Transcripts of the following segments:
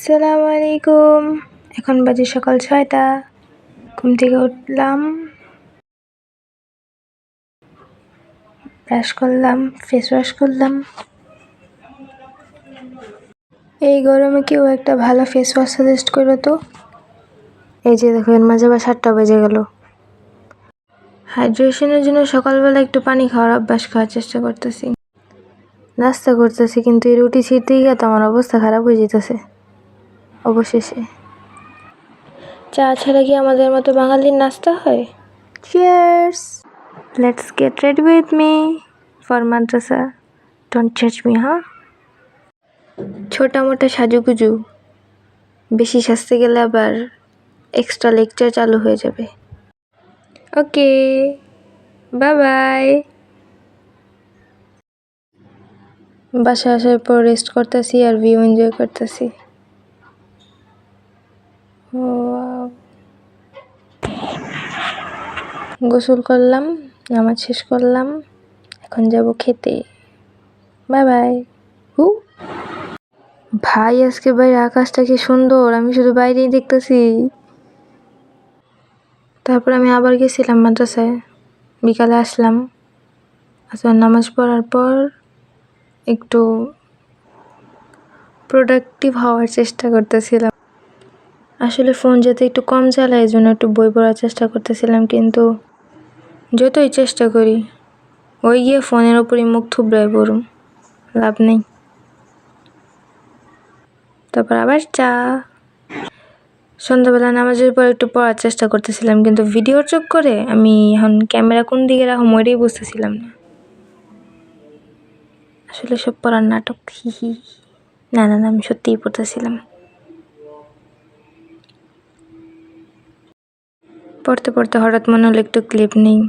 আসসালামু আলাইকুম। এখন বাজে সকাল ৬টা। ঘুম থেকে উঠলাম, ব্রাশ করলাম, ফেস ওয়াশ করলাম। এই গরমে কেউ একটা ভালো ফেস ওয়াশ সাজেস্ট করো তো। এই যে দেখো, এর মাঝে আবার ৭টা বেজে গেল। হাইড্রেশনের জন্য সকালবেলা একটু পানি খাওয়ার অভ্যাস করার চেষ্টা করতেছি। নাস্তা করতেছি, কিন্তু এই রুটি ছিঁড়তেই গিয়ে তো আমার অবস্থা খারাপ হয়ে যেতেছে। অবশেষে চা ছাড়া কি আমাদের মতো বাঙালির নাস্তা হয়? Cheers! Let's get ready with me for Madrasa. Don't জাজ মি, হ্যাঁ? ছোটা মোটা সাজুগুজু, বেশি সাজতে গেলে আবার এক্সট্রা লেকচার চালু হয়ে যাবে। ওকে, বাই বাই। বাসায় আসার পর রেস্ট করতেছি আর ভিউ এনজয় করতেছি। গোসল করলাম, নামাজ শেষ করলাম, এখন যাব খেতে। Bye bye. ভাই, আজকে বাইরে আকাশটা কি সুন্দর, আমি শুধু বাইরেই দেখতেছি। তারপর আমি আবার গেছিলাম মাদ্রাসায়, বিকালে আসলাম। আসর নামাজ পড়ার পর একটু প্রোডাক্টিভ হওয়ার চেষ্টা করতেছিলাম। আসলে ফোন যাতে একটু কম চালায়, এই জন্য একটু বই পড়ার চেষ্টা করতেছিলাম, কিন্তু যতই চেষ্টা করি ওই গিয়ে ফোনের ওপরই মুখ থুবড়ায় পড়ুম, লাভ নেই। তারপর আবার চা। সন্ধ্যাবেলা নামাজের পর একটু পড়ার চেষ্টা করতেছিলাম, কিন্তু ভিডিওর চোখ করে আমি এখন ক্যামেরা কোন দিকে রাখো ওইটাই বুঝতেছিলাম না। আসলে সব পড়ার নাটক, হিহি। না, আমি সত্যিই পড়তেছিলাম। পড়তে পড়তে হঠাৎ মনে হলো একটু ক্লিপ নেই।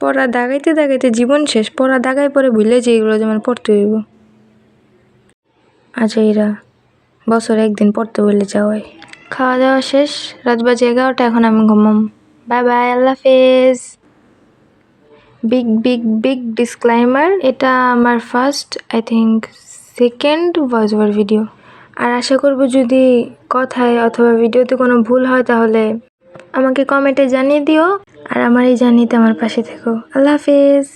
পড়া দাগাইতে দাগাইতে জীবন শেষ। পড়া দাগায় পরে ভুলে যে এগুলো যেমন পড়তে হইব। আচ্ছা, এরা বছরে একদিন পড়তে বললে যাওয়াই। খাওয়া দাওয়া শেষ, রাত বাজে 11টা, এখন আমি ঘুমাম। বাই বাই, আল্লাহ হাফেজ। বিগ ডিসক্লাইমার, এটা আমার first, I think second voice over video. আর আশা করব যদি কথায় অথবা ভিডিওতে কোনো ভুল হয় তাহলে আমাকে কমেন্টে জানিয়ে দিও, আর আমার এই জার্নিতে আমার পাশে থেকো। আল্লাহ হাফেজ।